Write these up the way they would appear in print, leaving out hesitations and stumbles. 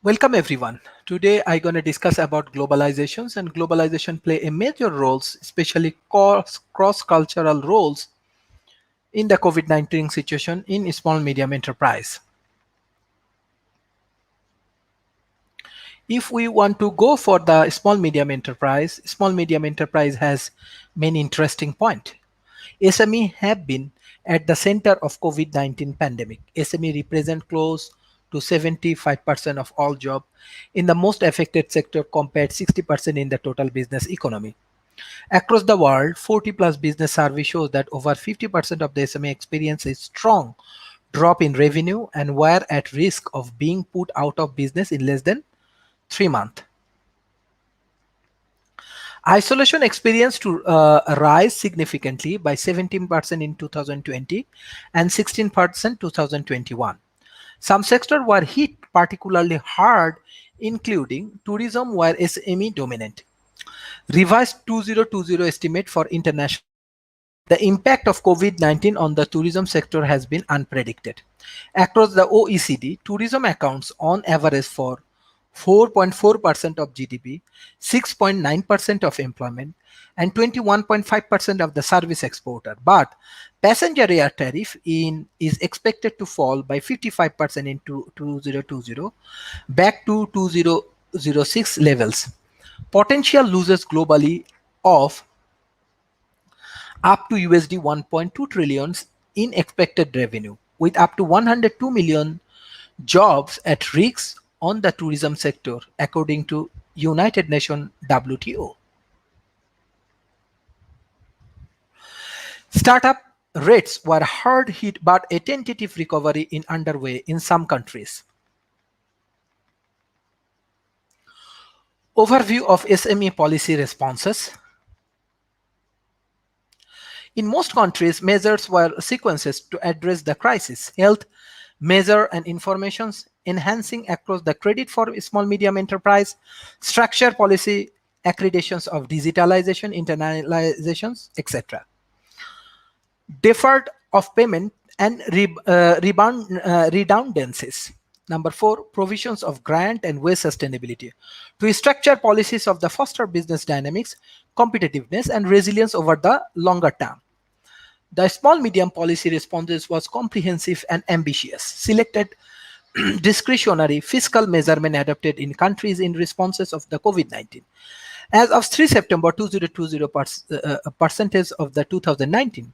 Welcome everyone. Today I'm going to discuss about globalizations and globalization play a major roles, especially cross-cultural roles in the COVID-19 situation in small medium enterprise. If we want to go for the small medium enterprise has many interesting point. SME have been at the center of COVID-19 pandemic. SME represent close to 75% of all job in the most affected sector compared 60% in the total business economy. Across the world, 40 plus business survey shows that over 50% of the SME experience a strong drop in revenue and were at risk of being put out of business in less than 3 months. Isolation experienced to rise significantly by 17% in 2020 and 16% 2021. Some sectors were hit particularly hard, including tourism, where SME dominant. Revised 2020 estimate for international. The impact of COVID-19 on the tourism sector has been unpredicted. Across the OECD, tourism accounts on average for 4.4% of GDP, 6.9% of employment, and 21.5% of the service exporter. But passenger air tariff is expected to fall by 55% in 2020 back to 2006 levels. Potential losses globally of up to USD 1.2 trillions in expected revenue, with up to 102 million jobs at risk on the tourism sector, according to United Nations WTO. Startup rates were hard hit, but a tentative recovery in underway in some countries. Overview of SME policy responses. In most countries, measures were sequences to address the crisis. Health measure and informations, enhancing across the credit for small medium enterprise, structure policy, accreditations of digitalization, internalizations, etc. Deferred of payment and redundancies. Number 4, provisions of grant and waste sustainability to structure policies of the foster business dynamics, competitiveness, and resilience over the longer term. The small medium policy responses was comprehensive and ambitious. Selected discretionary fiscal measurement adopted in countries in responses of the COVID-19. As of 3 September 2020 percentage of the 2019,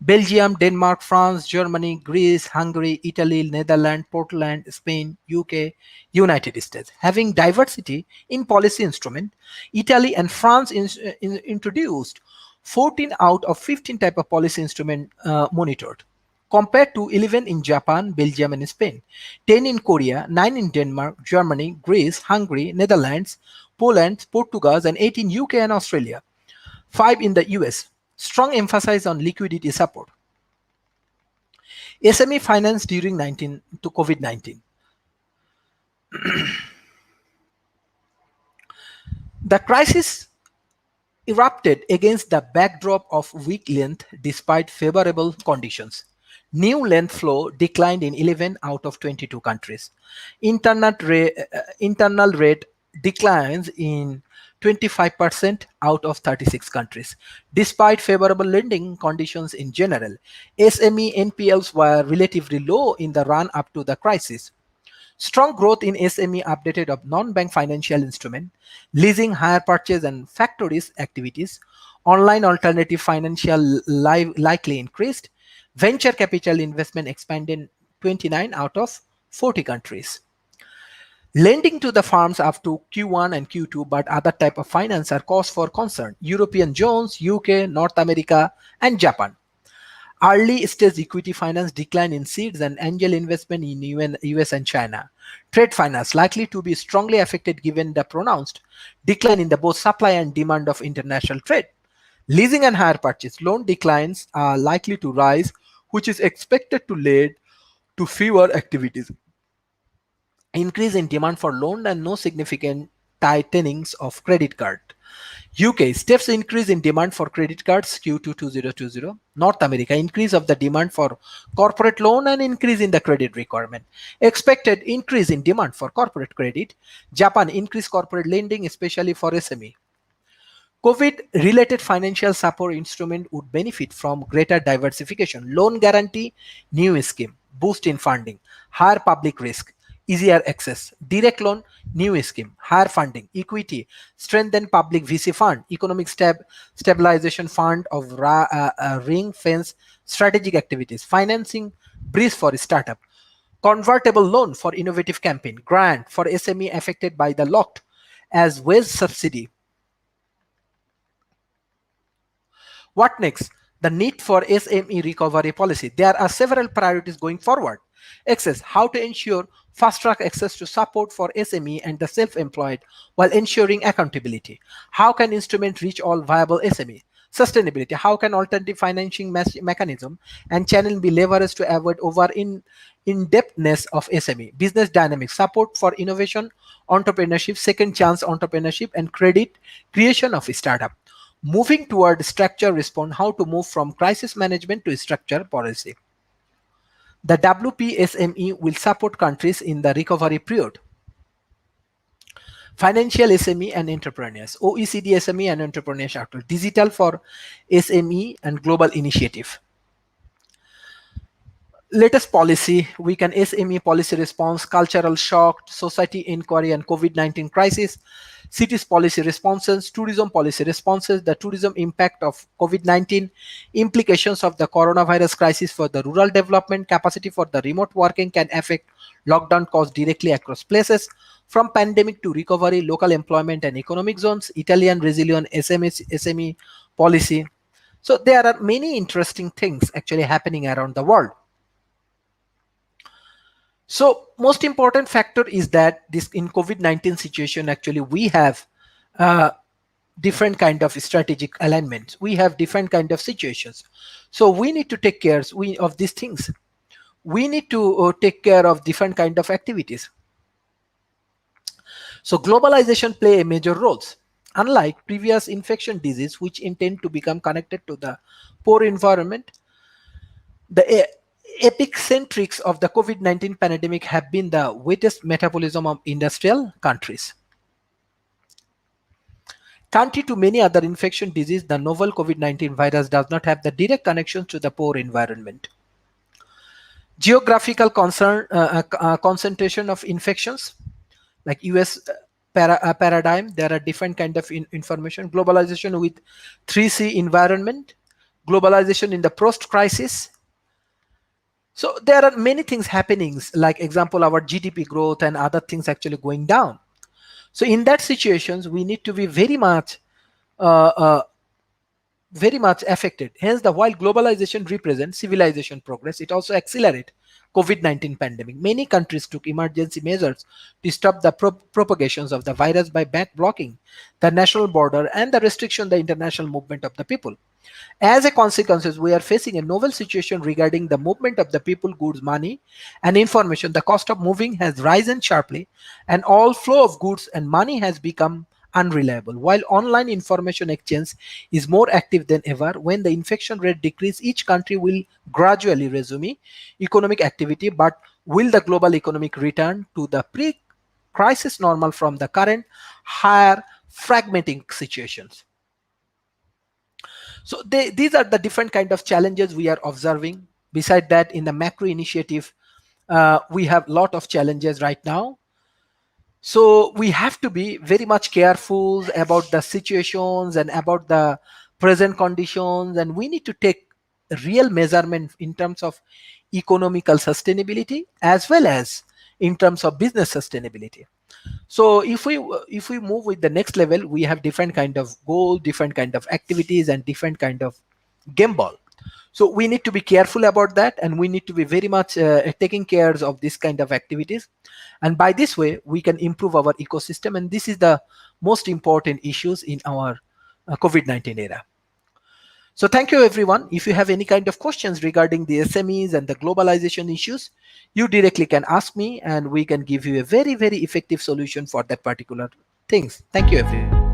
Belgium, Denmark, France, Germany, Greece, Hungary, Italy, Netherlands, Portland, Spain, UK, United States. Having diversity in policy instrument, Italy and France introduced 14 out of 15 type of policy instrument monitored, compared to 11 in Japan, Belgium, and Spain, 10 in Korea, 9 in Denmark, Germany, Greece, Hungary, Netherlands, Poland, Portugal, and 8 in UK and Australia, 5 in the US. Strong emphasis on liquidity support. SME finance during COVID-19. The crisis erupted against the backdrop of weak length despite favorable conditions. New length flow declined in 11 out of 22 countries. Internal rate declines in 25% out of 36 countries. Despite favorable lending conditions in general, SME NPLs were relatively low in the run up to the crisis. Strong growth in SME updated of non-bank financial instrument, leasing, hire purchase, and factories activities. Online alternative financial likely increased. Venture capital investment expanded 29 out of 40 countries. Lending to the farms up to Q1 and Q2, but other type of finance are cause for concern. European zones, UK, North America, and Japan. Early stage equity finance decline in seeds and angel investment in US and China. Trade finance likely to be strongly affected given the pronounced decline in the both supply and demand of international trade. Leasing and hire purchase loan declines are likely to rise, which is expected to lead to fewer activities. Increase in demand for loan and no significant tightenings of credit card. UK steps increase in demand for credit cards Q2 2020. North America increase of the demand for corporate loan and increase in the credit requirement. Expected increase in demand for corporate credit. Japan increase corporate lending especially for SME. COVID-related financial support instrument would benefit from greater diversification. Loan guarantee, new scheme, boost in funding, higher public risk, easier access. Direct loan, new scheme, higher funding, equity, strengthen public VC fund, economic stabilization fund of ring fence strategic activities, financing, breeze for startup, convertible loan for innovative campaign, grant for SME affected by the locked as wage subsidy. What next? The need for SME recovery policy. There are several priorities going forward. Access, how to ensure fast track access to support for SME and the self-employed while ensuring accountability. How can instrument reach all viable SME? Sustainability, how can alternative financing mechanism and channel be leveraged to avoid over in-depthness of SME? Business dynamics, support for innovation, entrepreneurship, second chance entrepreneurship and credit creation of a startup. Moving toward structure response, how to move from crisis management to structure policy. The WPSME will support countries in the recovery period. Financial SME and entrepreneurs, OECD SME and entrepreneurs actor, digital for SME and global initiative. Latest policy, we can SME policy response, cultural shock, society inquiry and COVID-19 crisis, cities policy responses, tourism policy responses, the tourism impact of COVID-19, implications of the coronavirus crisis for the rural development, capacity for the remote working can affect lockdown costs directly across places, from pandemic to recovery, local employment and economic zones, Italian resilient SME policy. So there are many interesting things actually happening around the world. So most important factor is that this in COVID-19 situation, actually we have different kind of strategic alignments. We have different kind of situations. So we need to take care of these things. We need to take care of different kind of activities. So globalization play a major roles. Unlike previous infection disease, which intend to become connected to the poor environment, the epicentrics of the COVID-19 pandemic have been the wettest metabolism of industrial countries. Contrary to many other infection diseases, the novel COVID-19 virus does not have the direct connection to the poor environment. Geographical concentration of infections, like US paradigm, there are different kind of information. Globalization with 3C environment, globalization in the post-crisis. So there are many things happening, like example, our GDP growth and other things actually going down. So in that situations, we need to be very much affected. Hence, while globalization represents civilization progress, it also accelerates COVID-19 pandemic. Many countries took emergency measures to stop the propagations of the virus by blocking the national border and the restriction the international movement of the people. As a consequence, we are facing a novel situation regarding the movement of the people, goods, money, and information. The cost of moving has risen sharply, and all flow of goods and money has become unreliable. While online information exchange is more active than ever, when the infection rate decreases, each country will gradually resume economic activity, but will the global economic return to the pre-crisis normal from the current higher fragmenting situations? So these are the different kind of challenges we are observing. Beside that, in the macro initiative, we have a lot of challenges right now. So we have to be very much careful about the situations and about the present conditions, and we need to take real measurement in terms of economical sustainability as well as in terms of business sustainability. So if we move with the next level, we have different kind of goal, different kind of activities, and different kind of game ball. So we need to be careful about that, and we need to be very much taking care of this kind of activities. And by this way, we can improve our ecosystem. And this is the most important issues in our COVID-19 era. So thank you, everyone. If you have any kind of questions regarding the SMEs and the globalization issues, you directly can ask me, and we can give you a very, very effective solution for that particular things. Thank you, everyone.